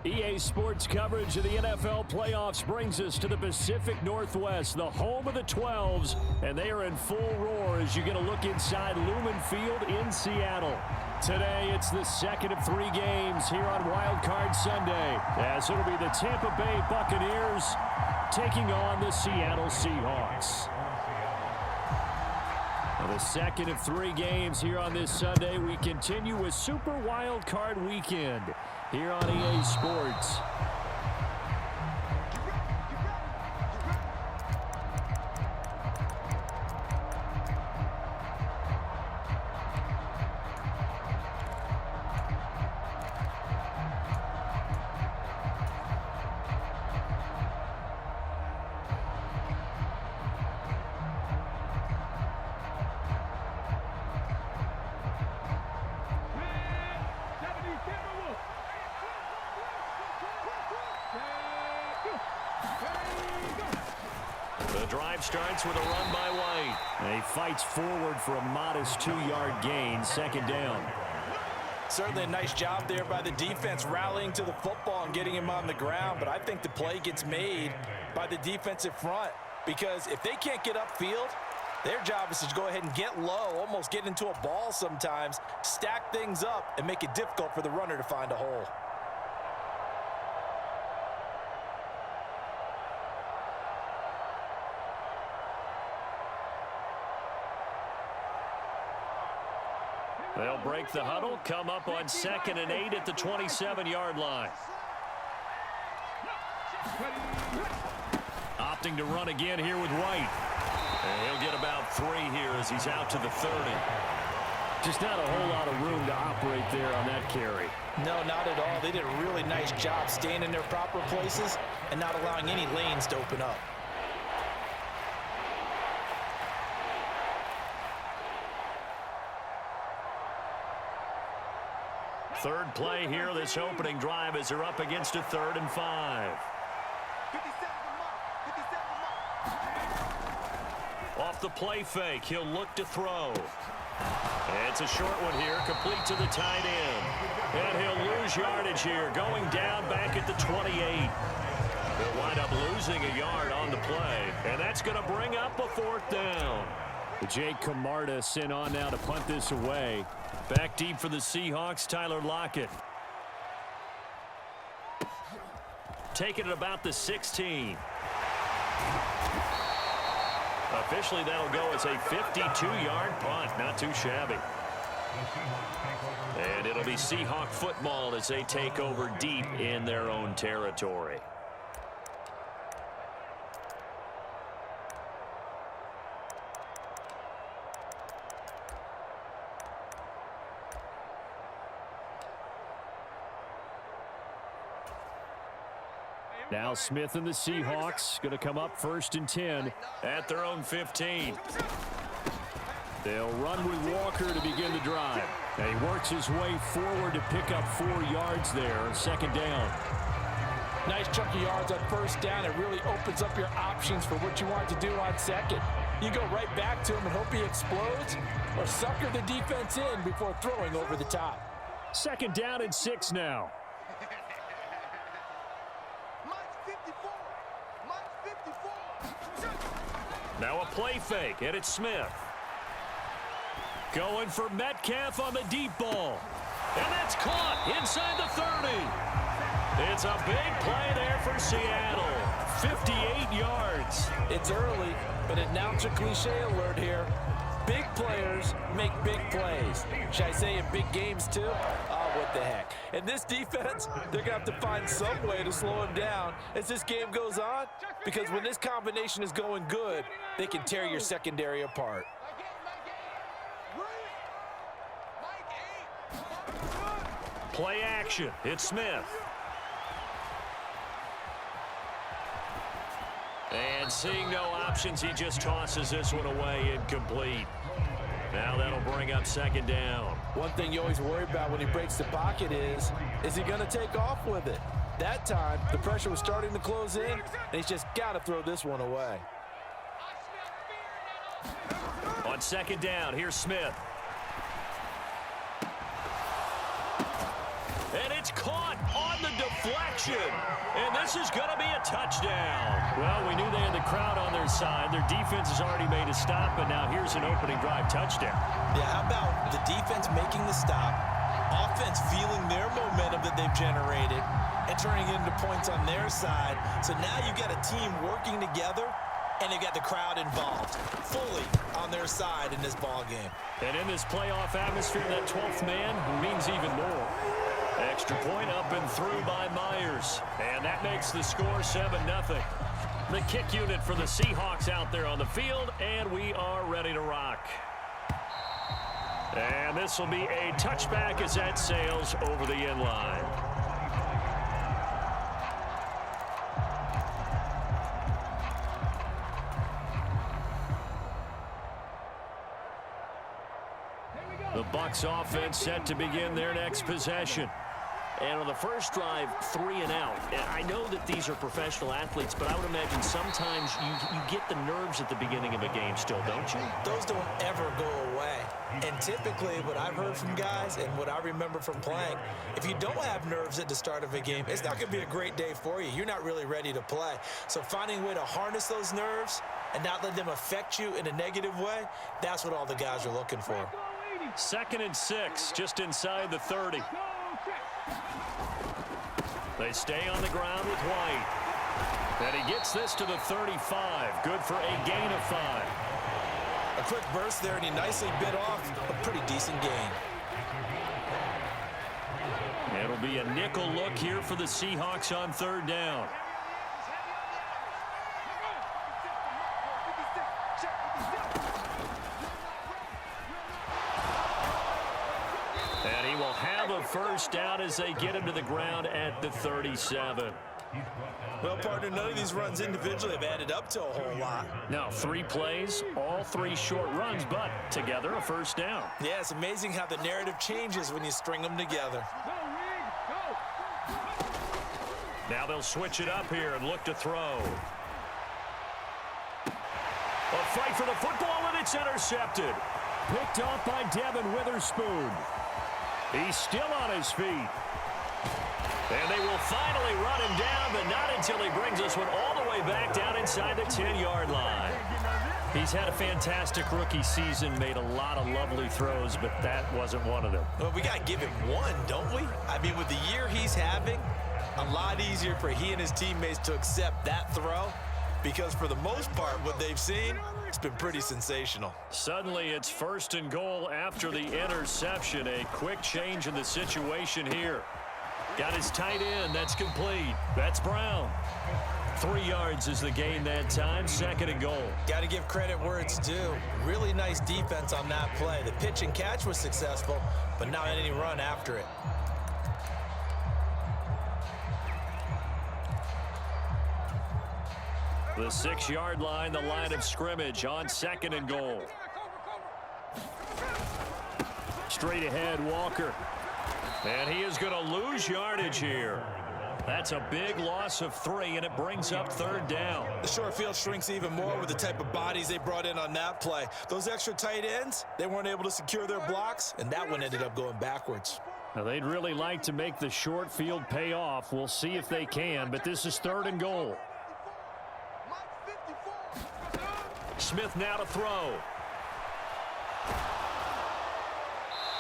EA Sports coverage of the NFL playoffs brings us to the Pacific Northwest, the home of the 12s, and they are in full roar as you get a look inside Lumen Field in Seattle. Today, it's the second of 3 games here on Wild Card Sunday, as it'll be the Tampa Bay Buccaneers taking on the Seattle Seahawks. The second of 3 games here on this Sunday. We continue with Super Wild Card Weekend here on EA Sports. The drive starts with a run by White. And he fights forward for a modest 2-yard gain, second down. Certainly a nice job there by the defense rallying to the football and getting him on the ground. But I think the play gets made by the defensive front, because if they can't get upfield, their job is to go ahead and get low, almost get into a ball sometimes, stack things up, and make it difficult for the runner to find a hole. They'll break the huddle, come up on 2nd and 8 at the 27-yard line. Opting to run again here with White. And he'll get about 3 here as he's out to the 30. Just not a whole lot of room to operate there on that carry. No, not at all. They did a really nice job staying in their proper places and not allowing any lanes to open up. Third play here, this opening drive, as they're up against a 3rd and 5. Off the play fake, he'll look to throw. It's a short one here, complete to the tight end. And he'll lose yardage here, going down back at the 28. He'll wind up losing a yard on the play, and that's going to bring up a 4th down. Jake Camarda sent on now to punt this away. Back deep for the Seahawks, Tyler Lockett. Taking it about the 16. Officially, that'll go as a 52-yard punt. Not too shabby. And it'll be Seahawk football as they take over deep in their own territory. Now Smith and the Seahawks going to come up 1st and 10 at their own 15. They'll run with Walker to begin the drive. And he works his way forward to pick up 4 yards there, 2nd down. Nice chunk of yards on 1st down. It really opens up your options for what you want to do on 2nd. You go right back to him and hope he explodes, or sucker the defense in before throwing over the top. 2nd down and 6 now. Now a play fake, and it's Smith. Going for Metcalf on the deep ball. And that's caught inside the 30. It's a big play there for Seattle. 58 yards. It's early, but announcer cliche alert here. Big players make big plays. Should I say in big games too? Oh, what the heck. And this defense, they're going to have to find some way to slow him down as this game goes on, because when this combination is going good, they can tear your secondary apart. Play action. It's Smith. And seeing no options, he just tosses this one away, incomplete. Now that'll bring up 2nd down. One thing you always worry about when he breaks the pocket is he going to take off with it? That time, the pressure was starting to close in, and he's just got to throw this one away. On 2nd down, here's Smith. And it's caught on the deflection. And this is going to be a touchdown. Well, we knew they had the crowd on their side. Their defense has already made a stop, and now here's an opening drive touchdown. Yeah, how about the defense making the stop, offense feeling their momentum that they've generated, and turning it into points on their side. So now you've got a team working together, and they've got the crowd involved fully on their side in this ball game. And in this playoff atmosphere, that 12th man means even more. Extra point up and through by Myers. And that makes the score 7-0. The kick unit for the Seahawks out there on the field, and we are ready to rock. And this will be a touchback as that sails over the end line. The Bucks offense set to begin their next possession. And on the first drive, 3 and out. And I know that these are professional athletes, but I would imagine sometimes you get the nerves at the beginning of a game still, don't you? Those don't ever go away. And typically what I've heard from guys and what I remember from playing, if you don't have nerves at the start of a game, it's not going to be a great day for you. You're not really ready to play. So finding a way to harness those nerves and not let them affect you in a negative way, that's what all the guys are looking for. 2nd and 6, just inside the 30. They stay on the ground with White. And he gets this to the 35. Good for a gain of 5. A quick burst there, and he nicely bit off a pretty decent gain. It'll be a nickel look here for the Seahawks on 3rd down. And he will have a first down as they get him to the ground at the 37. Well, partner, none of these runs individually have added up to a whole lot. Now, 3 plays, all 3 short runs, but together a first down. Yeah, it's amazing how the narrative changes when you string them together. Now they'll switch it up here and look to throw. A fight for the football, and it's intercepted. Picked off by Devin Witherspoon. He's still on his feet. And they will finally run him down, but not until he brings this one all the way back down inside the 10-yard line. He's had a fantastic rookie season, made a lot of lovely throws, but that wasn't one of them. Well, we got to give him one, don't we? I mean, with the year he's having, a lot easier for he and his teammates to accept that throw, because for the most part, what they've seen, it's been pretty sensational. Suddenly, it's 1st and goal after the interception. A quick change in the situation here. Got his tight end. That's complete. That's Brown. 3 yards is the gain that time. 2nd and goal. Got to give credit where it's due. Really nice defense on that play. The pitch and catch was successful, but not any run after it. The 6-yard line, the line of scrimmage on 2nd and goal. Straight ahead, Walker. And he is going to lose yardage here. That's a big loss of 3, and it brings up 3rd down. The short field shrinks even more with the type of bodies they brought in on that play. Those extra tight ends, they weren't able to secure their blocks, and that one ended up going backwards. Now, they'd really like to make the short field pay off. We'll see if they can, but this is 3rd and goal. Smith now to throw.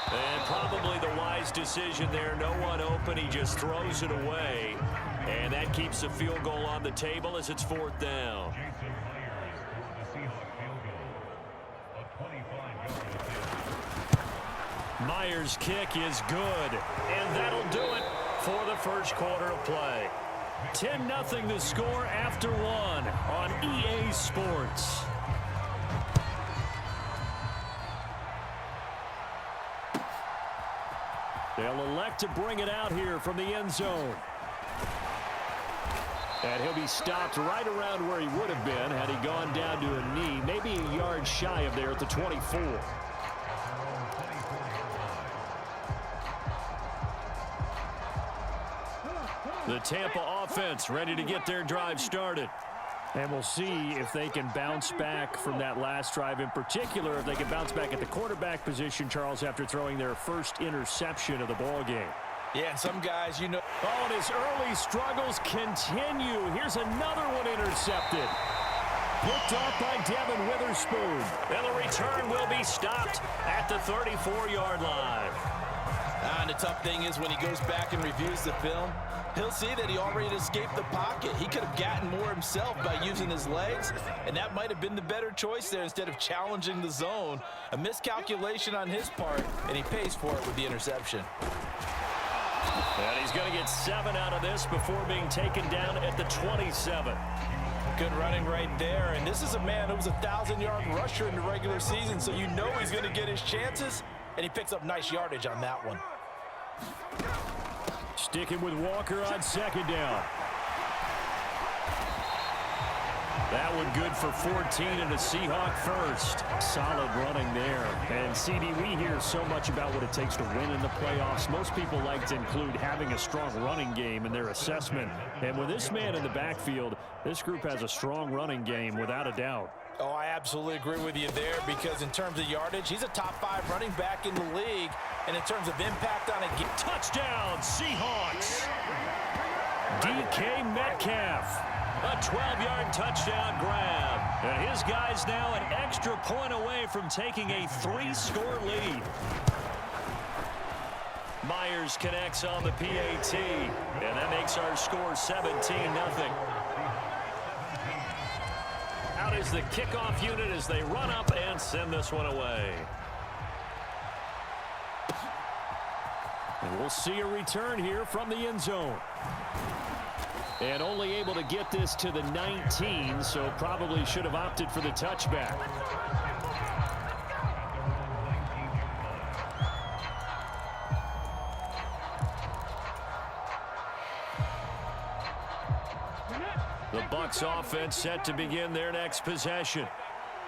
And probably the wise decision there. No one open. He just throws it away. And that keeps the field goal on the table as it's 4th down. Myers' kick is good. And that'll do it for the first quarter of play. 10-0 the score after 1 on EA Sports. They'll elect to bring it out here from the end zone. And he'll be stopped right around where he would have been had he gone down to a knee, maybe a yard shy of there at the 24. The Tampa offense ready to get their drive started. And we'll see if they can bounce back from that last drive, in particular, if they can bounce back at the quarterback position, Charles, after throwing their first interception of the ball game. Yeah, and some guys, you know. Oh, and his early struggles continue. Here's another one intercepted. Picked off by Devin Witherspoon. And the return will be stopped at the 34-yard line. And the tough thing is when he goes back and reviews the film, he'll see that he already escaped the pocket. He could have gotten more himself by using his legs, and that might have been the better choice there instead of challenging the zone. A miscalculation on his part, and he pays for it with the interception. And he's going to get 7 out of this before being taken down at the 27. Good running right there, and this is a man who was a 1,000-yard rusher in the regular season, so you know he's going to get his chances, and he picks up nice yardage on that one. Sticking with Walker on second down. That one good for 14 and a Seahawk first. Solid running there. And CD, we hear so much about what it takes to win in the playoffs. Most people like to include having a strong running game in their assessment. And with this man in the backfield, this group has a strong running game without a doubt. Oh, I absolutely agree with you there because in terms of yardage, he's a top 5 running back in the league. And in terms of impact on a game. Touchdown, Seahawks! DK Metcalf. A 12-yard touchdown grab. And his guys now an extra point away from taking a 3-score lead. Myers connects on the PAT. And that makes our score 17-0. Out is the kickoff unit as they run up and send this one away. And we'll see a return here from the end zone. And only able to get this to the 19, so probably should have opted for the touchback. The Bucks offense set to begin their next possession.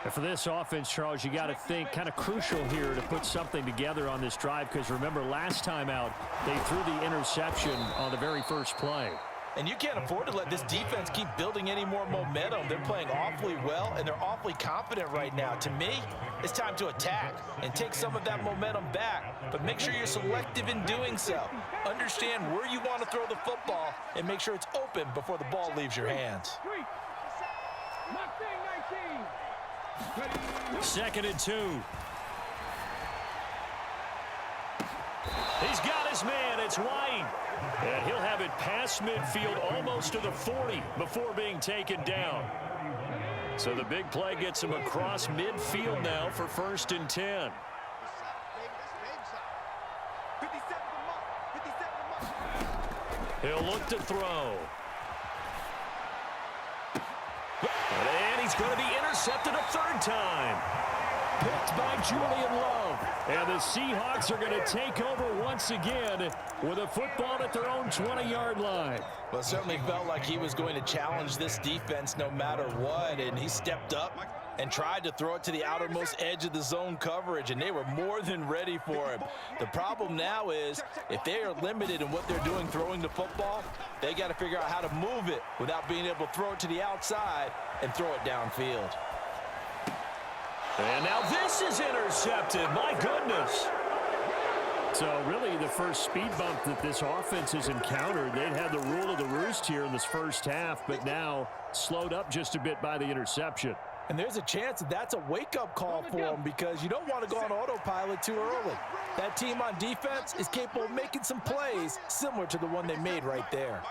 And for this offense, Charles, you got to think kind of crucial here to put something together on this drive because remember last time out they threw the interception on the very first play. And you can't afford to let this defense keep building any more momentum. They're playing awfully well, and they're awfully confident right now. To me, it's time to attack and take some of that momentum back. But make sure you're selective in doing so. Understand where you want to throw the football and make sure it's open before the ball leaves your hands. 2nd and 2. He's got his man. It's White. And he'll have it past midfield almost to the 40 before being taken down. So the big play gets him across midfield now for 1st and 10. He'll look to throw. And he's going to be intercepted a 3rd time. Picked by Julian Love. And the Seahawks are going to take over once again with a football at their own 20-yard line. Well, it certainly felt like he was going to challenge this defense no matter what, and he stepped up and tried to throw it to the outermost edge of the zone coverage, and they were more than ready for him. The problem now is if they are limited in what they're doing throwing the football, they got to figure out how to move it without being able to throw it to the outside and throw it downfield. And now this is intercepted. My goodness. So really the first speed bump that this offense has encountered, they'd had the rule of the roost here in this first half, but now slowed up just a bit by the interception. And there's a chance that that's a wake-up call for them because you don't want to go on autopilot too early. That team on defense is capable of making some plays similar to the one they made right there.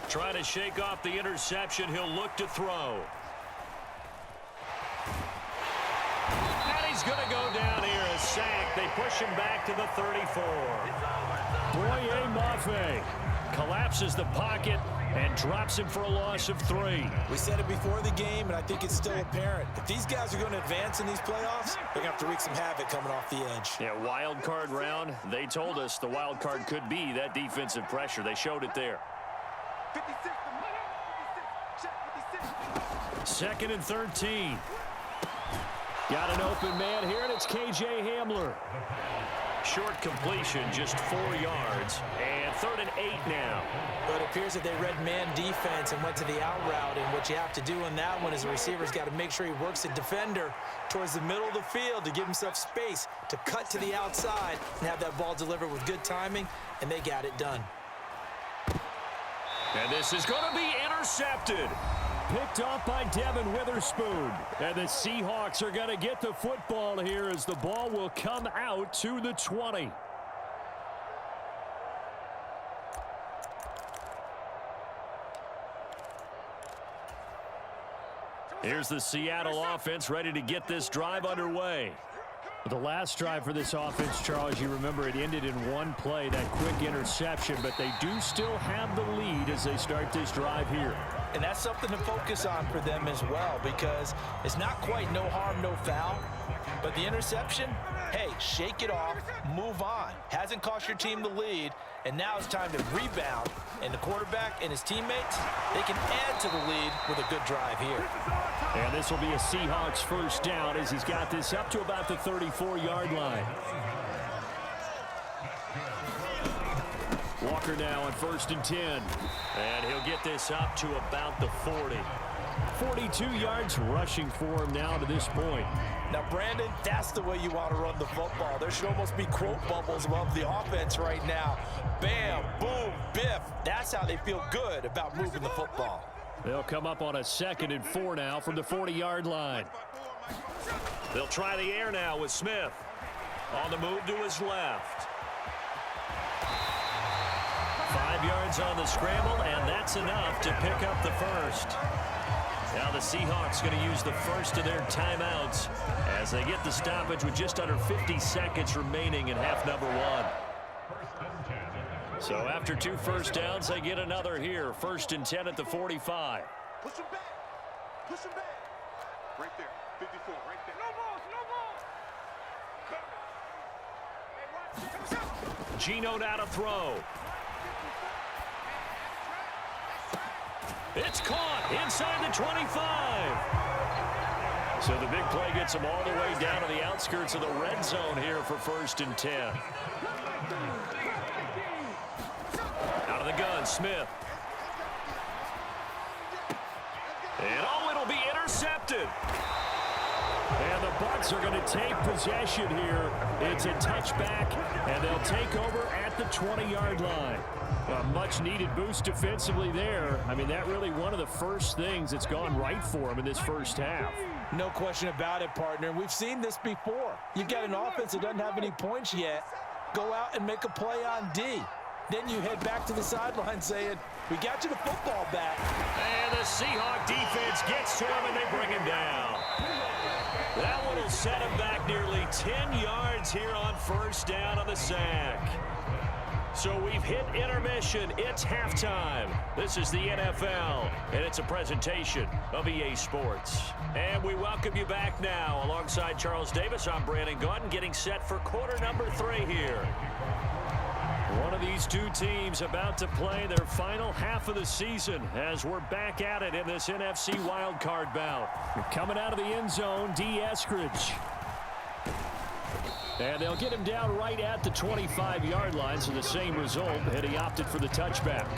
Trying to shake off the interception. He'll look to throw. And he's going to go down here. A sack. They push him back to the 34. Boye Mafe collapses the pocket and drops him for a loss of 3. We said it before the game, and I think it's still apparent. If these guys are going to advance in these playoffs, they're going to have to wreak some havoc coming off the edge. Yeah, wild card round. They told us the wild card could be that defensive pressure. They showed it there. 2nd and 13. Got an open man here, and it's K.J. Hamler. Short completion, just 4 yards, and 3rd and 8 now. But it appears that they read man defense and went to the out route, and what you have to do on that one is the receiver's got to make sure he works the defender towards the middle of the field to give himself space to cut to the outside and have that ball delivered with good timing, and they got it done. And this is going to be intercepted. Picked off by Devin Witherspoon. And the Seahawks are going to get the football here as the ball will come out to the 20. Here's the Seattle offense ready to get this drive underway. The last drive for this offense, Charles, you remember it ended in one play, that quick interception, but they do still have the lead as they start this drive here. And that's something to focus on for them as well, because it's not quite no harm, no foul. But the interception, hey, shake it off, move on. Hasn't cost your team the lead, and now it's time to rebound. And the quarterback and his teammates, they can add to the lead with a good drive here. And this will be a Seahawks first down as he's got this up to about the 34-yard line. Walker now on 1st and 10. And he'll get this up to about the 40. 42 yards rushing for him now to this point. Now, Brandon, that's the way you want to run the football. There should almost be quote bubbles above the offense right now. Bam, boom, biff. That's how they feel good about moving the football. They'll come up on a 2nd and 4 now from the 40-yard line. They'll try the air now with Smith. On the move to his left. 5 yards on the scramble, and that's enough to pick up the first. Now the Seahawks going to use the first of their timeouts as they get the stoppage with just under 50 seconds remaining in half number 1. So after 2 first downs, they get another here. 1st and 10 at the 45. Push him back. Push him back. Right there. 54, right there. No balls, no balls. Geno now to throw. It's caught inside the 25. So the big play gets them all the way down to the outskirts of the red zone here for 1st and 10. Out of the gun, Smith. And it'll be intercepted. And the Bucks are going to take possession here. It's a touchback, and they'll take over at the 20-yard line. A much-needed boost defensively there. I mean, that really one of the first things that's gone right for them in this first half. No question about it, partner. We've seen this before. You've got an offense that doesn't have any points yet. Go out and make a play on D. Then you head back to the sideline saying, we got you the football back. And the Seahawk defense gets to him, and they bring him down. That one will set him back nearly 10 yards here on 1st down on the sack. So we've hit intermission. It's halftime. This is the NFL, and it's a presentation of EA Sports. And we welcome you back now. Alongside Charles Davis, I'm Brandon Gaudin, getting set for quarter number 3 here. One of these two teams about to play their final half of the season as we're back at it in this NFC wildcard bout. Coming out of the end zone, D. Eskridge. And they'll get him down right at the 25-yard line, so the same result, and he opted for the touchback.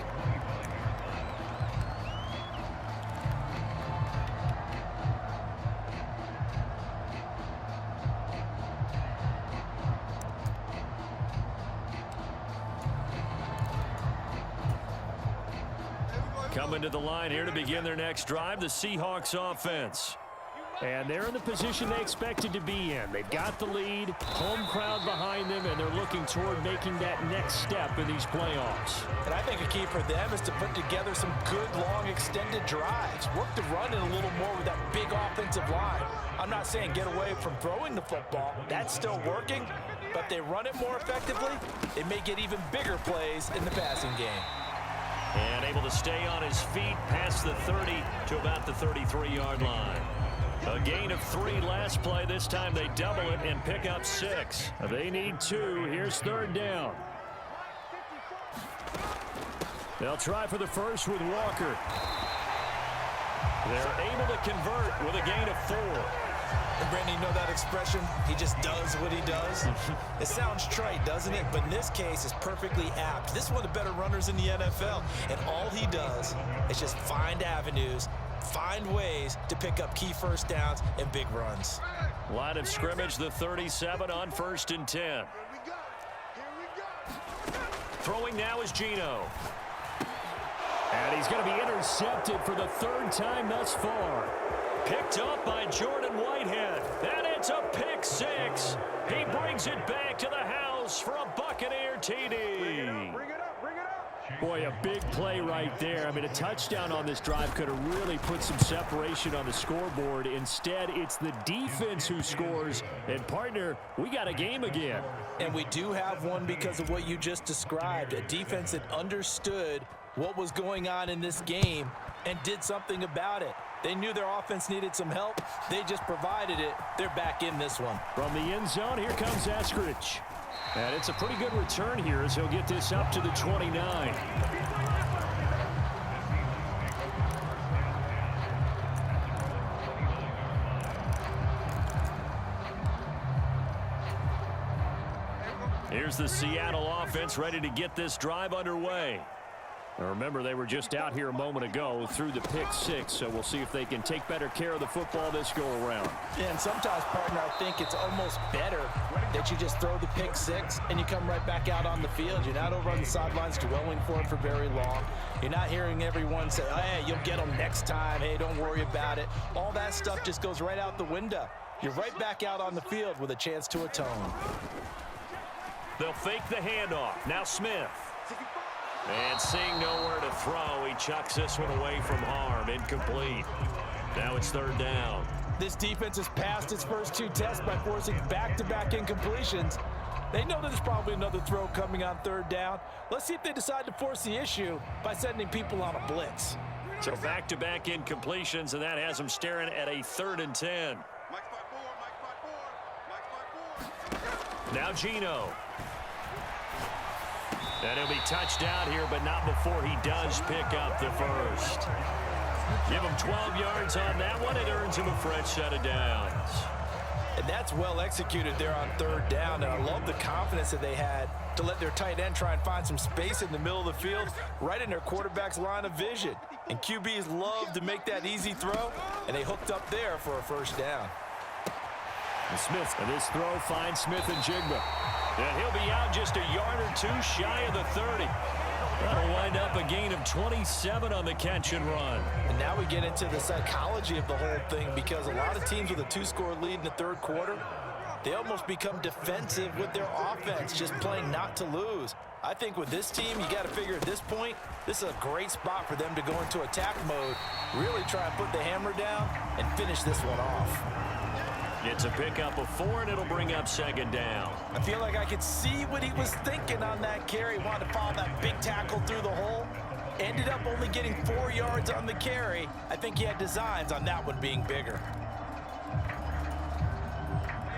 Coming to the line here to begin their next drive, the Seahawks offense. And they're in the position they expected to be in. They've got the lead, home crowd behind them, and they're looking toward making that next step in these playoffs. And I think a key for them is to put together some good, long, extended drives. Work the run in a little more with that big offensive line. I'm not saying get away from throwing the football. That's still working. But if they run it more effectively, they may get even bigger plays in the passing game. And able to stay on his feet past the 30 to about the 33-yard line. A gain of 3 last play. This time they double it and pick up 6. They need 2. Here's 3rd down. They'll try for the first with Walker. They're able to convert with a gain of 4. And Brandon, you know that expression? He just does what he does. It sounds trite, doesn't it? But in this case, it's perfectly apt. This is one of the better runners in the NFL. And all he does is just find avenues, find ways to pick up key first downs and big runs. Line of scrimmage, the 37 on 1st and 10. Here we go. Here we go. Throwing now is Geno. And he's going to be intercepted for the 3rd time thus far. Picked up by Jordan Whitehead. And it's a pick 6. He brings it back to the house for a Buccaneer TD. Bring it up, bring it up, bring it up. Boy, a big play right there. I mean, a touchdown on this drive could have really put some separation on the scoreboard. Instead, it's the defense who scores. And, partner, we got a game again. And we do have one because of what you just described. A defense that understood what was going on in this game and did something about it. They knew their offense needed some help. They just provided it. They're back in this one. From the end zone, here comes Eskridge. And it's a pretty good return here as he'll get this up to the 29. Here's the Seattle offense ready to get this drive underway. Now remember, they were just out here a moment ago through the pick 6, so we'll see if they can take better care of the football this go-around. Yeah, and sometimes, partner, I think it's almost better that you just throw the pick 6 and you come right back out on the field. You're not over on the sidelines dwelling for it for very long. You're not hearing everyone say, oh, hey, you'll get them next time. Hey, don't worry about it. All that stuff just goes right out the window. You're right back out on the field with a chance to atone. They'll fake the handoff. Now Smith. And seeing nowhere to throw, he chucks this one away from harm. Incomplete. Now it's 3rd down. This defense has passed its first 2 tests by forcing back-to-back incompletions. They know there's probably another throw coming on 3rd down. Let's see if they decide to force the issue by sending people on a blitz. So back-to-back incompletions, and that has them staring at a 3rd and 10. Now Geno. And he'll be touched out here, but not before he does pick up the first. Give him 12 yards on that one. It earns him a fresh set of downs. And that's well executed there on 3rd down. And I love the confidence that they had to let their tight end try and find some space in the middle of the field, right in their quarterback's line of vision. And QBs love to make that easy throw, and they hooked up there for a 1st down. And Smith, and this throw finds Smith and Jigba. And he'll be out just a yard or 2 shy of the 30. That'll wind up a gain of 27 on the catch and run. And now we get into the psychology of the whole thing, because a lot of teams with a 2-score lead in the 3rd quarter, they almost become defensive with their offense, just playing not to lose. I think with this team, you got to figure at this point, this is a great spot for them to go into attack mode, really try and put the hammer down and finish this one off. It's a pickup of 4, and it'll bring up 2nd down. I feel like I could see what he was thinking on that carry. Wanted to follow that big tackle through the hole. Ended up only getting 4 yards on the carry. I think he had designs on that one being bigger.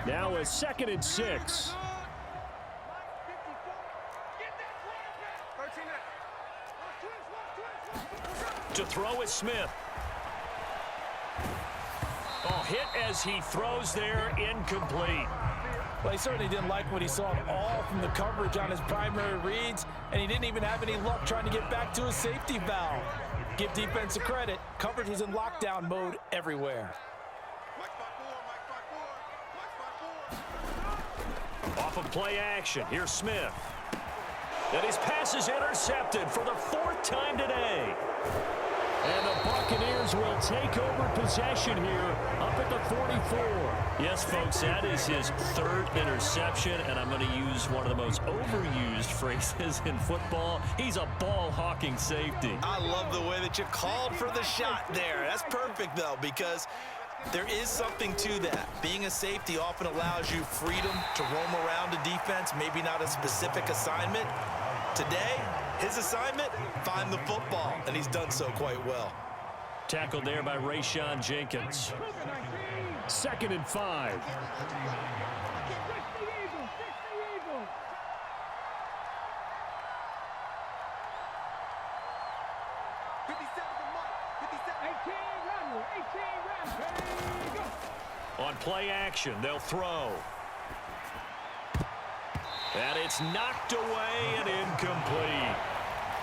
Now a 2nd and 6. To throw is Smith. Oh, hit as he throws there, incomplete. Well, he certainly didn't like what he saw at all from the coverage on his primary reads, and he didn't even have any luck trying to get back to his safety valve. Give defense a credit. Coverage was in lockdown mode everywhere. Off of play action, here's Smith. And his pass is intercepted for the 4th time today. And the Buccaneers will take over possession here up at the 44. Yes, folks, that is his 3rd interception, and I'm going to use one of the most overused phrases in football. He's a ball-hawking safety. I love the way that you called for the shot there. That's perfect, though, because there is something to that. Being a safety often allows you freedom to roam around a defense, maybe not a specific assignment. Today, his assignment, find the football, and he's done so quite well. Tackled there by Rayshon Jenkins. 2nd and 5. On play action, they'll throw. And it's knocked away and incomplete.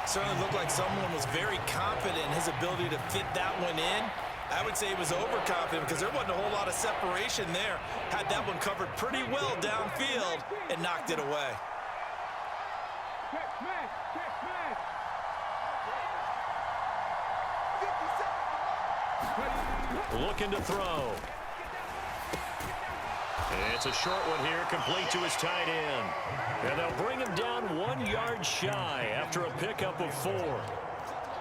Certainly looked like someone was very confident in his ability to fit that one in. I would say he was overconfident because there wasn't a whole lot of separation there. Had that one covered pretty well downfield and knocked it away. Looking to throw. It's a short one here, complete to his tight end. And they'll bring him down 1 yard shy after a pickup of 4.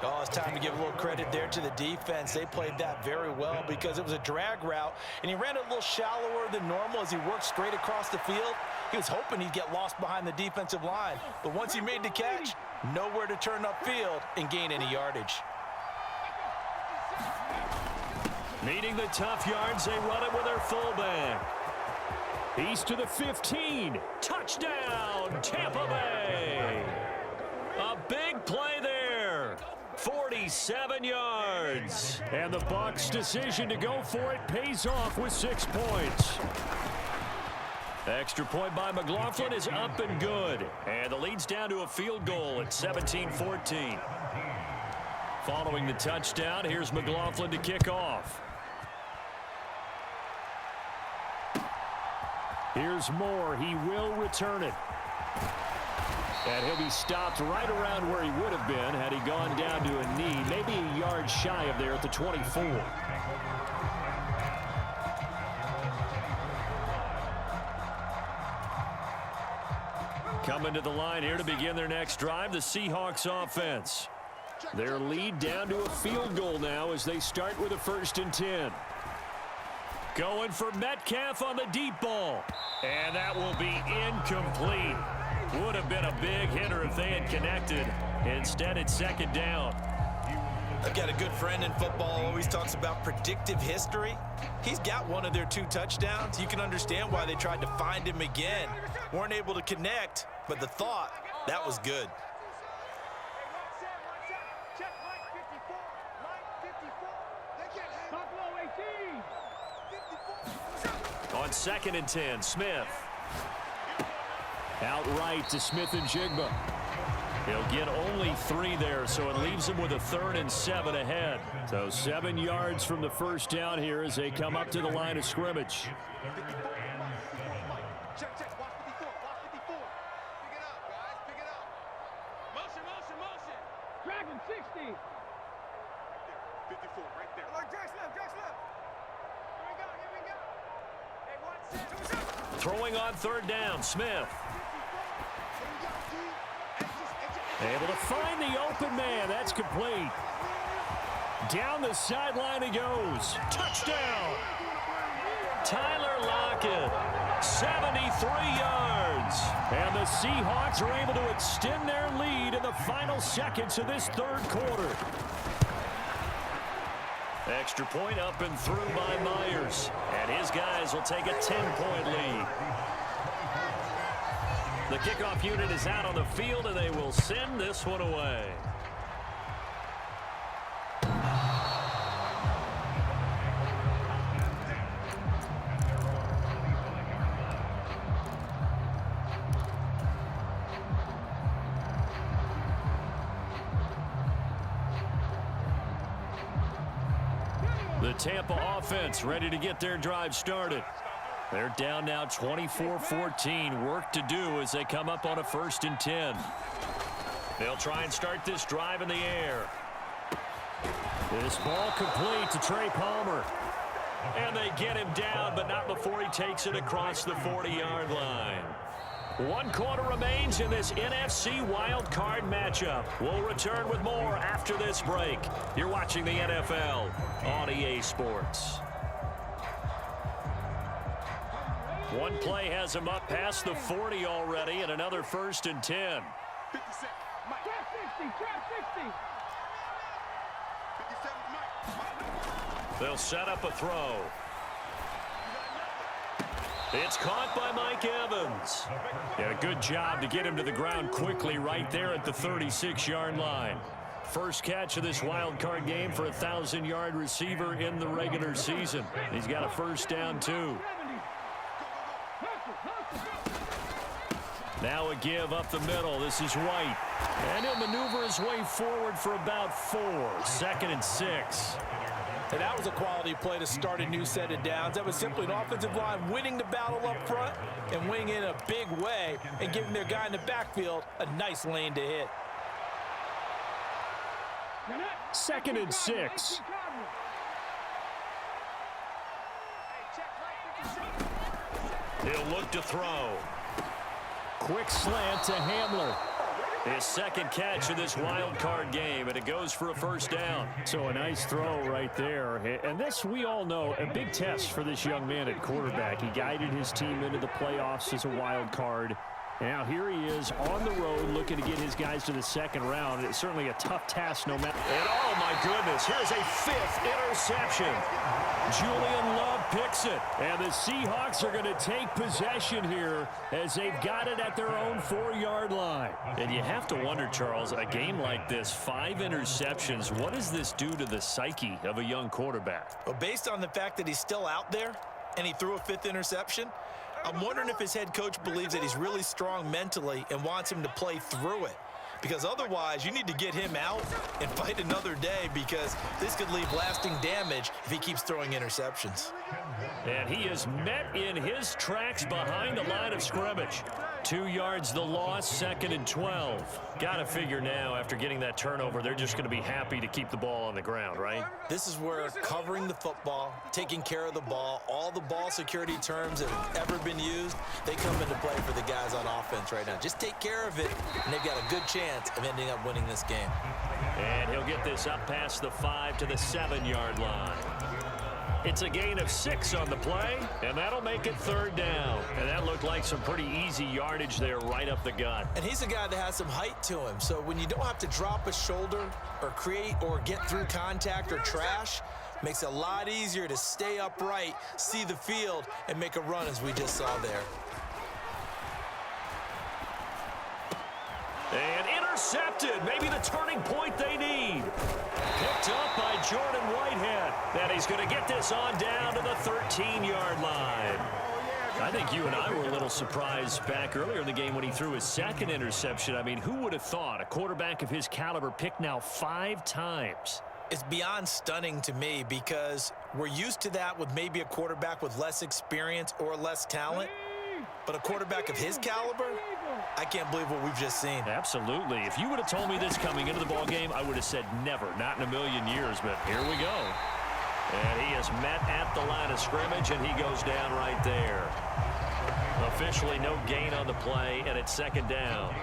Oh, it's time to give a little credit there to the defense. They played that very well because it was a drag route, and he ran it a little shallower than normal as he worked straight across the field. He was hoping he'd get lost behind the defensive line, but once he made the catch, nowhere to turn upfield and gain any yardage. Needing the tough yards, they run it with their fullback. He's to the 15. Touchdown, Tampa Bay. A big play there. 47 yards. And the Bucks' decision to go for it pays off with 6 points. Extra point by McLaughlin is up and good. And the lead's down to a field goal at 17-14. Following the touchdown, here's McLaughlin to kick off. Here's Moore. He will return it. And he'll be stopped right around where he would have been had he gone down to a knee, maybe a yard shy of there at the 24. Coming to the line here to begin their next drive, the Seahawks offense. Their lead down to a field goal now as they start with a 1st and 10. Going for Metcalf on the deep ball. And that will be incomplete. Would have been a big hitter if they had connected. Instead, it's 2nd down. I've got a good friend in football, always talks about predictive history. He's got one of their 2 touchdowns. You can understand why they tried to find him again. Weren't able to connect, but the thought, that was good. On 2nd and 10, Smith. Outright to Smith and Jigba. He'll get only 3 there, so it leaves him with a 3rd and 7 ahead. So 7 yards from the 1st down here as they come up to the line of scrimmage. Check, check. Watch 54. Watch 54. Pick it up, guys. Pick it up. Motion, motion, motion. Dragon 60. 54, right there. Lord, Jack Slip, Jack Slip. Here we go, here we go. Hey, 1 set. Throwing on 3rd down, Smith. Able to find the open man. That's complete. Down the sideline he goes. Touchdown. Tyler Lockett. 73 yards. And the Seahawks are able to extend their lead in the final seconds of this 3rd quarter. Extra point up and through by Myers. And his guys will take a 10-point lead. The kickoff unit is out on the field, and they will send this one away. The Tampa offense ready to get their drive started. They're down now 24-14. Work to do as they come up on a 1st and 10. They'll try and start this drive in the air. This ball complete to Trey Palmer. And they get him down, but not before he takes it across the 40-yard line. 1 quarter remains in this NFC wildcard matchup. We'll return with more after this break. You're watching the NFL on EA Sports. One play has him up past the 40 already, and another 1st and 10. 57, Mike. Trap 60, trap 60. 57, Mike. They'll set up a throw. It's caught by Mike Evans. Did a good job to get him to the ground quickly right there at the 36-yard line. first catch of this wild card game for a 1,000-yard receiver in the regular season. He's got a first down, too. Now a give up the middle. This is White. And he'll maneuver his way forward for about 4. 2nd and 6. And that was a quality play to start a new set of downs. That was simply an offensive line winning the battle up front and winning in a big way and giving their guy in the backfield a nice lane to hit. 2nd and 6. He'll look to throw. Quick slant to Hamler. His second catch of this wild card game, and it goes for a first down. So a nice throw right there. And this, we all know, a big test for this young man at quarterback. He guided his team into the playoffs as a wild card. Now here he is on the road looking to get his guys to the second round. It's certainly a tough task no matter. And oh my goodness, here's a 5th interception. Julian Love picks it. And the Seahawks are going to take possession here as they've got it at their own 4-yard line. And you have to wonder, Charles, a game like this, 5 interceptions, what does this do to the psyche of a young quarterback? Well, based on the fact that he's still out there and he threw a 5th interception, I'm wondering if his head coach believes that he's really strong mentally and wants him to play through it. Because otherwise, you need to get him out and fight another day, because this could leave lasting damage if he keeps throwing interceptions. And he is met in his tracks behind the line of scrimmage. 2 yards the loss, 2nd and 12. Got to figure now, after getting that turnover, they're just going to be happy to keep the ball on the ground, right? This is where covering the football, taking care of the ball, all the ball security terms that have ever been used, they come into play for the guys on offense right now. Just take care of it, and they've got a good chance of ending up winning this game. And he'll get this up past the 5 to the 7-yard line. It's a gain of 6 on the play, and that'll make it 3rd down. And that looked like some pretty easy yardage there right up the gut. And he's a guy that has some height to him, so when you don't have to drop a shoulder or create or get through contact or trash, makes it a lot easier to stay upright, see the field, and make a run as we just saw there. And intercepted, maybe the turning point they need. Picked up by Jordan Whitehead. And he's going to get this on down to the 13-yard line. I think you and I were a little surprised back earlier in the game when he threw his 2nd interception. I mean, who would have thought a quarterback of his caliber picked now 5 times? It's beyond stunning to me, because we're used to that with maybe a quarterback with less experience or less talent. But a quarterback of his caliber, I can't believe what we've just seen. Absolutely. If you would have told me this coming into the ball game, I would have said never, not in a million years, but here we go. And he is met at the line of scrimmage, and he goes down right there. Officially no gain on the play, and it's 2nd down.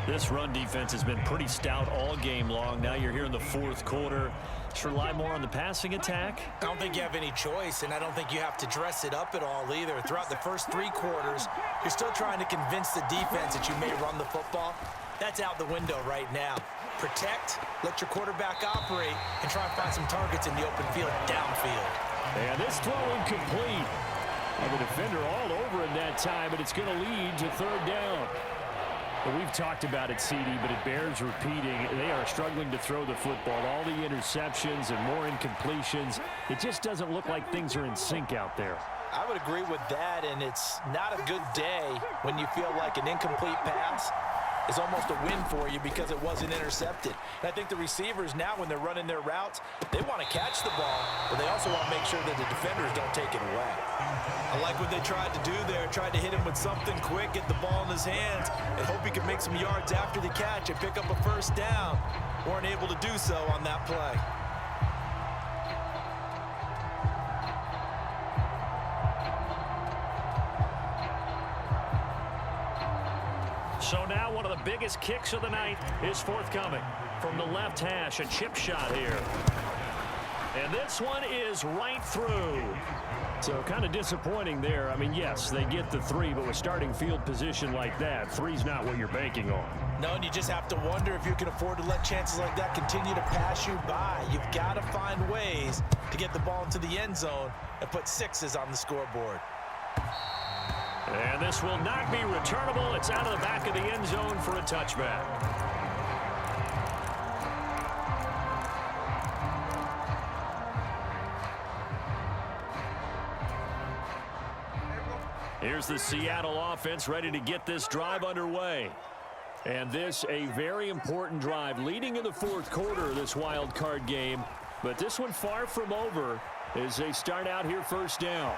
This run defense has been pretty stout all game long. Now you're here in the 4th quarter. Just rely more on the passing attack. I don't think you have any choice, and I don't think you have to dress it up at all either. Throughout the first 3 quarters, you're still trying to convince the defense that you may run the football. That's out the window right now. Protect, let your quarterback operate, and try and find some targets in the open field, downfield. And this throw incomplete. And the defender all over in that time, but it's going to lead to 3rd down. Well, we've talked about it, CD, but it bears repeating. They are struggling to throw the football. All the interceptions and more incompletions. It just doesn't look like things are in sync out there. I would agree with that, and it's not a good day when you feel like an incomplete pass is almost a win for you because it wasn't intercepted. And I think the receivers now, when they're running their routes, they want to catch the ball, but they also want to make sure that the defenders don't take it away. I like what they tried to do there, tried to hit him with something quick, get the ball in his hands, and hope he could make some yards after the catch and pick up a first down. Weren't able to do so on that play. So now one of the biggest kicks of the night is forthcoming. From the left hash, a chip shot here. And this one is right through. So kind of disappointing there. I mean, yes, they get the 3, but with starting field position like that, 3's not what you're banking on. No, and you just have to wonder if you can afford to let chances like that continue to pass you by. You've got to find ways to get the ball into the end zone and put 6s on the scoreboard. And this will not be returnable. It's out of the back of the end zone for a touchback. Here's the Seattle offense ready to get this drive underway. And this a very important drive leading in the fourth quarter of this wild card game. But this one far from over as they start out here first down.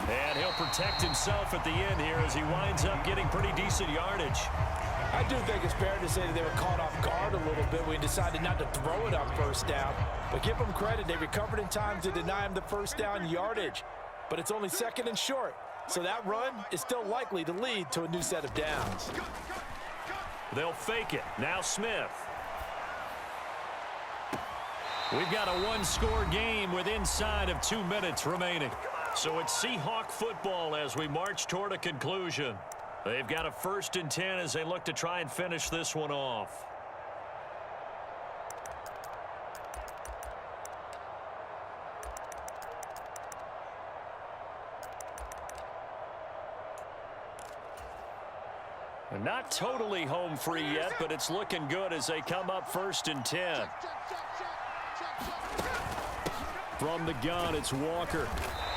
And he'll protect himself at the end here as he winds up getting pretty decent yardage. I do think it's fair to say that they were caught off guard a little bit when he decided not to throw it on first down. But give them credit, they recovered in time to deny him the first down yardage. But it's only second and short, so that run is still likely to lead to a new set of downs. They'll fake it. Now Smith. We've got a one-score game with inside of 2 minutes remaining. So it's Seahawk football as we march toward a conclusion. They've got a 1st and 10 as they look to try and finish this one off. Not totally home free yet, but it's looking good as they come up 1st and 10. From the gun, it's Walker.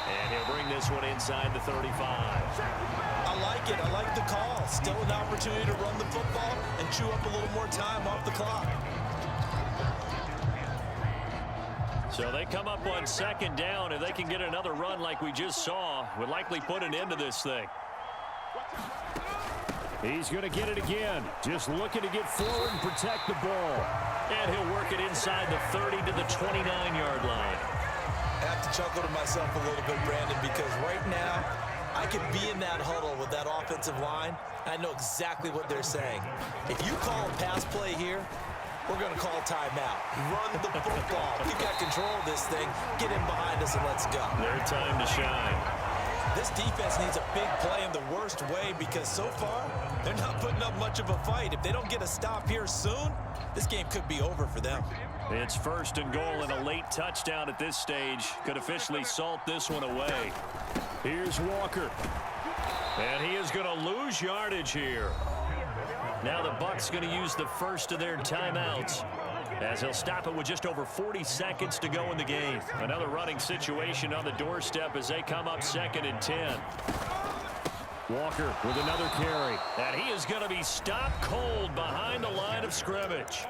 And he'll bring this one inside the 35. I like it. I like the call. Still an opportunity to run the football and chew up a little more time off the clock. So they come up on 2nd down. If they can get another run like we just saw, would likely put an end to this thing. He's going to get it again. Just looking to get forward and protect the ball. And he'll work it inside the 30 to the 29-yard line. I have to chuckle to myself a little bit, Brandon, because right now I could be in that huddle with that offensive line. I know exactly what they're saying. If you call a pass play here, we're going to call timeout. Run the football. We've got control of this thing. Get in behind us and let's go. Their time to shine. This defense needs a big play in the worst way because so far they're not putting up much of a fight. If they don't get a stop here soon, this game could be over for them. It's 1st and goal, and a late touchdown at this stage could officially salt this one away. Here's Walker. And he is going to lose yardage here. Now the Bucks going to use the first of their timeouts as he'll stop it with just over 40 seconds to go in the game. Another running situation on the doorstep as they come up 2nd and 10. Walker with another carry. And he is going to be stopped cold behind the line of scrimmage.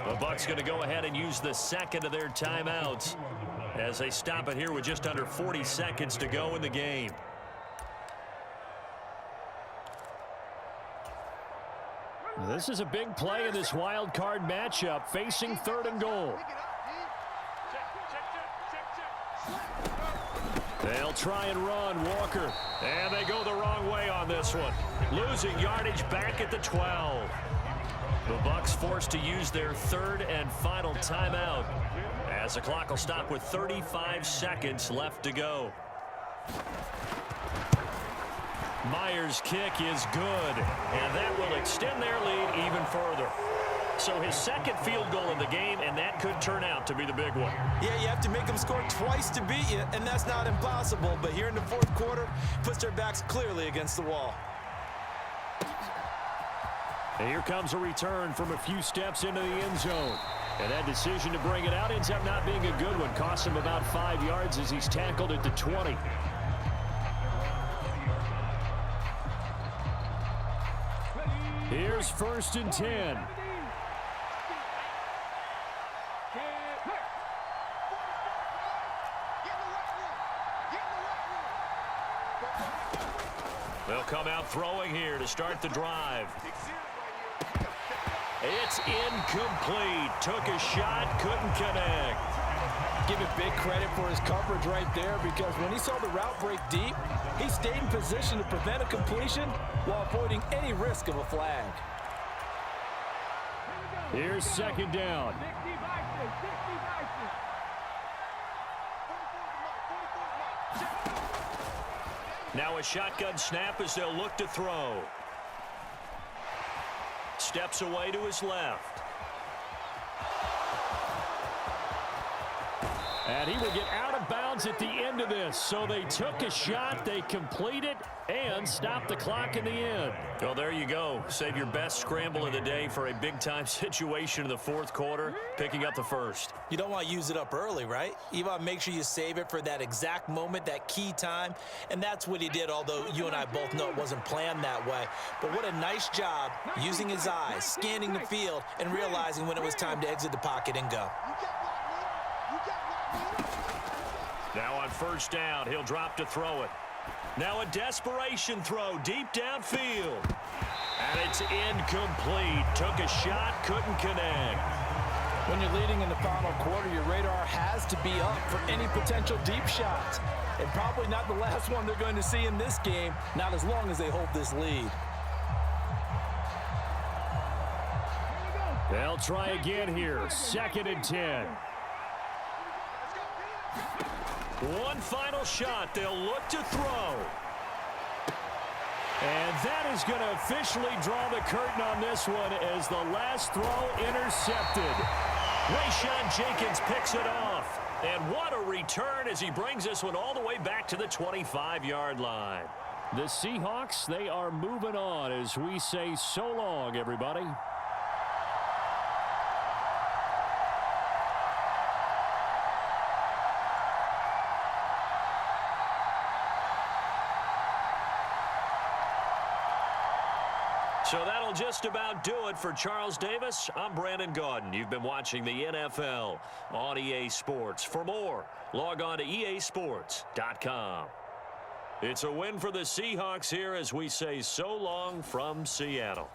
The Bucks going to go ahead and use the 2nd of their timeouts as they stop it here with just under 40 seconds to go in the game. This is a big play in this wild card matchup, facing 3rd and goal. They'll try and run Walker, and they go the wrong way on this one. Losing yardage back at the 12. The Bucks forced to use their 3rd and final timeout as the clock will stop with 35 seconds left to go. Myers' kick is good, and that will extend their lead even further. So his 2nd field goal in the game, and that could turn out to be the big one. Yeah, you have to make them score twice to beat you, and that's not impossible. But here in the 4th quarter, puts their backs clearly against the wall. And here comes a return from a few steps into the end zone. And that decision to bring it out ends up not being a good one. Costs him about 5 yards as he's tackled at the 20. Here's 1st and 10. They'll come out throwing here to start the drive. It's incomplete. Took a shot, couldn't connect. Give it big credit for his coverage right there because when he saw the route break deep, he stayed in position to prevent a completion while avoiding any risk of a flag. Here's 2nd down. Now a shotgun snap as they'll look to throw. Steps away to his left. And he will get out of bounds at the end of this. So they took a shot, they completed, and stopped the clock in the end. Well, there you go. Save your best scramble of the day for a big-time situation in the fourth quarter, picking up the first. You don't want to use it up early, right? You want to make sure you save it for that exact moment, that key time. And that's what he did, although you and I both know it wasn't planned that way. But what a nice job using his eyes, scanning the field, and realizing when it was time to exit the pocket and go. Now on first down, he'll drop to throw it. Now a desperation throw deep downfield. And it's incomplete. Took a shot, couldn't connect. When you're leading in the final quarter, your radar has to be up for any potential deep shots. And probably not the last one they're going to see in this game, not as long as they hold this lead. They'll try again here. 2nd and 10. One final shot. They'll look to throw. And that is going to officially draw the curtain on this one as the last throw intercepted. Rayshon Jenkins picks it off. And what a return as he brings this one all the way back to the 25-yard line. The Seahawks, they are moving on as we say so long, everybody. So that'll just about do it for Charles Davis. I'm Brandon Gaudin. You've been watching the NFL on EA Sports. For more, log on to easports.com. It's a win for the Seahawks here as we say so long from Seattle.